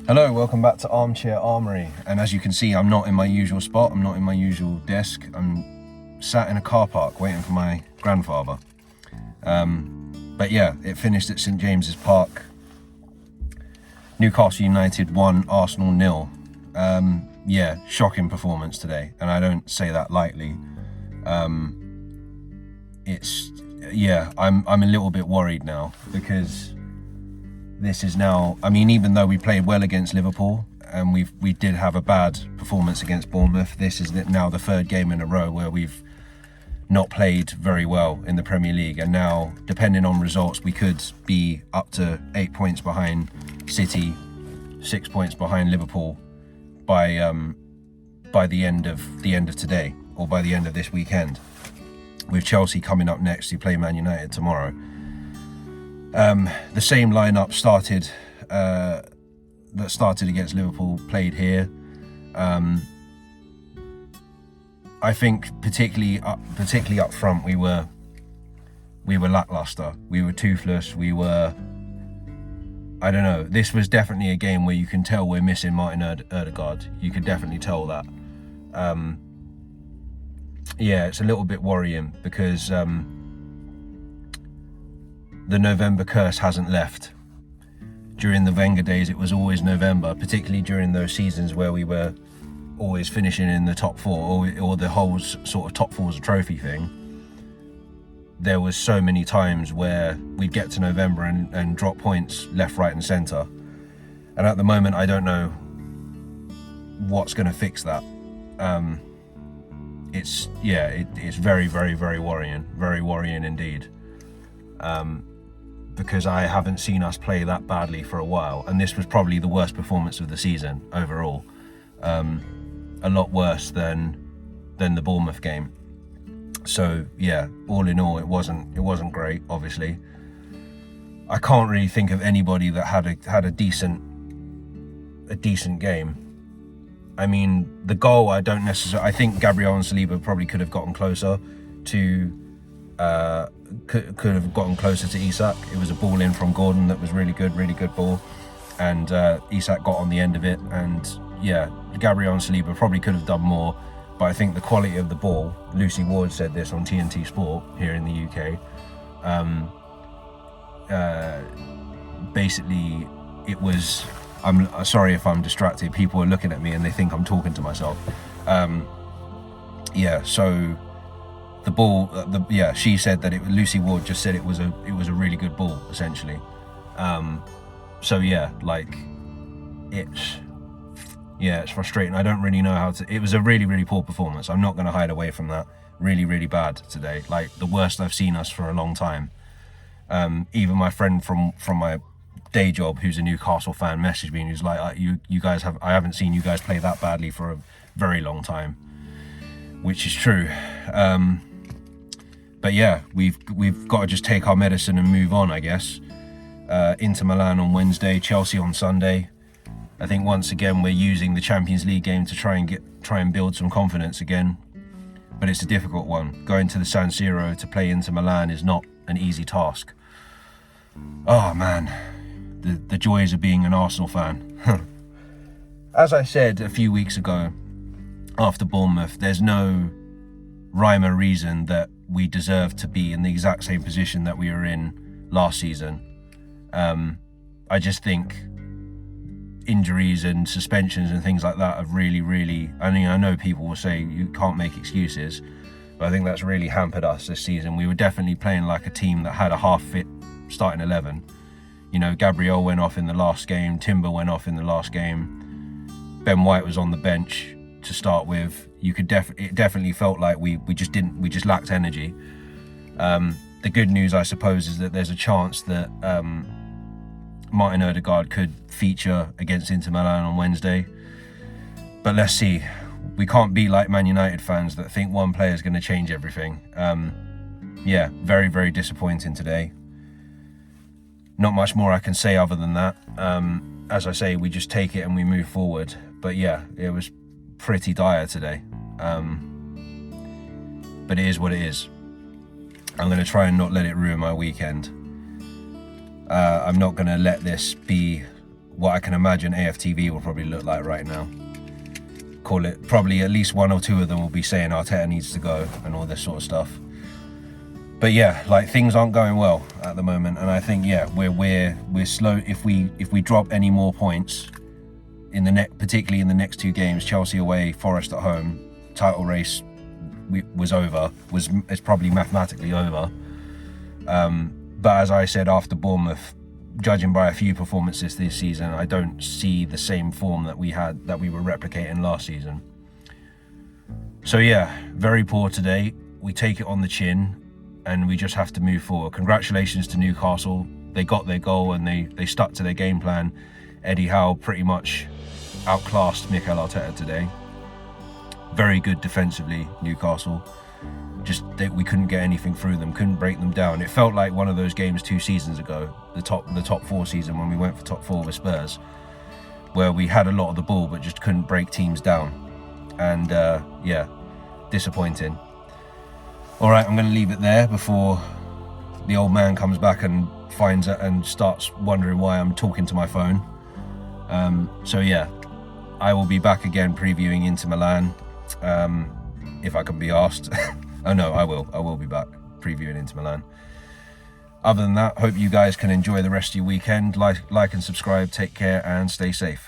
Hello, welcome back to Armchair Armory. And as you can see, I'm not in my usual spot. I'm not in my usual desk. I'm sat in a car park waiting for my grandfather. But yeah, it finished at St James's Park. Newcastle United 1, Arsenal 0. Yeah, shocking performance today, and I don't say that lightly. I'm a little bit worried now because this is now, I mean, even though we played well against Liverpool and we did have a bad performance against Bournemouth, this is now the third game in a row where we've not played very well in the Premier League, and now, depending on results, we could be up to 8 points behind City, 6 points behind Liverpool by the end of today, or by the end of this weekend, with Chelsea coming up next who play Man United tomorrow. The same lineup started against Liverpool, played here. I think particularly up front we were lackluster. We were toothless. I don't know. This was definitely a game where you can tell we're missing Martin Ødegaard. You could definitely tell that. Yeah, it's a little bit worrying because the November curse hasn't left. During the Wenger days, it was always November, particularly during those seasons where we were always finishing in the top four, or the whole sort of top four's a trophy thing. There was so many times where we'd get to November and drop points left, right and centre. And at the moment, I don't know what's going to fix that. It's very, very, very worrying indeed. Because I haven't seen us play that badly for a while, and this was probably the worst performance of the season overall. A lot worse than the Bournemouth game. So yeah, all in all, it wasn't great. Obviously, I can't really think of anybody that had a decent game. I mean, the goal, I think Gabriel and Saliba probably could have gotten closer to Isak. It was a ball in from Gordon that was really good ball, and Isak got on the end of it, and yeah, Gabriel and Saliba probably could have done more, but I think the quality of the ball, Lucy Ward said this on TNT Sport here in the UK, basically it was, I'm sorry if I'm distracted, people are looking at me and they think I'm talking to myself. So the ball, she said that Lucy Ward just said it was a really good ball, essentially. It's frustrating. I don't really know how to. It was a really, really poor performance. I'm not going to hide away from that. Really, really bad today. Like the worst I've seen us for a long time. Even my friend from my day job, who's a Newcastle fan, messaged me and he was like, I haven't seen you guys play that badly for a very long time," which is true. But yeah, we've got to just take our medicine and move on, I guess. Inter Milan on Wednesday, Chelsea on Sunday. I think once again we're using the Champions League game to try and build some confidence again, but it's a difficult one. Going to the San Siro to play Inter Milan is not an easy task. Oh man, the joys of being an Arsenal fan. As I said a few weeks ago after Bournemouth, there's no rhyme or reason that we deserve to be in the exact same position that we were in last season. I just think injuries and suspensions and things like that have really, I mean, I know people will say you can't make excuses, but I think that's really hampered us this season. We were definitely playing like a team that had a half-fit starting 11. You know, Gabriel went off in the last game, Timber went off in the last game, Ben White was on the bench to start with. It definitely felt like we just lacked energy. The good news, I suppose, is that there's a chance that Martin Ødegaard could feature against Inter Milan on Wednesday, but let's see. We can't be like Man United fans that think one player is going to change everything. Very, very disappointing today. Not much more I can say other than that. As I say, we just take it and we move forward. But yeah, it was pretty dire today. But it is what it is. I'm going to try and not let it ruin my weekend. I'm not going to let this be what I can imagine AFTV will probably look like right now. Call it, probably at least one or two of them will be saying Arteta needs to go and all this sort of stuff. But yeah, like, things aren't going well at the moment, and I think, yeah, we're slow. If we drop any more points in the particularly in the next two games, Chelsea away, Forest at home, title race it's probably mathematically over. But as I said after Bournemouth, judging by a few performances this season, I don't see the same form that we were replicating last season. So yeah, very poor today. We take it on the chin, and we just have to move forward. Congratulations to Newcastle. They got their goal and they stuck to their game plan. Eddie Howe pretty much outclassed Mikel Arteta today. Very good defensively, Newcastle. We couldn't get anything through them, couldn't break them down. It felt like one of those games 2 seasons ago, the top 4 season, when we went for top 4 with Spurs, where we had a lot of the ball but just couldn't break teams down. And yeah, disappointing. All right, I'm going to leave it there before the old man comes back and finds it and starts wondering why I'm talking to my phone. So yeah, I will be back again previewing Inter Milan, if I can be asked. Oh no, I will be back previewing Inter Milan. Other than that, hope you guys can enjoy the rest of your weekend. Like and subscribe, take care and stay safe.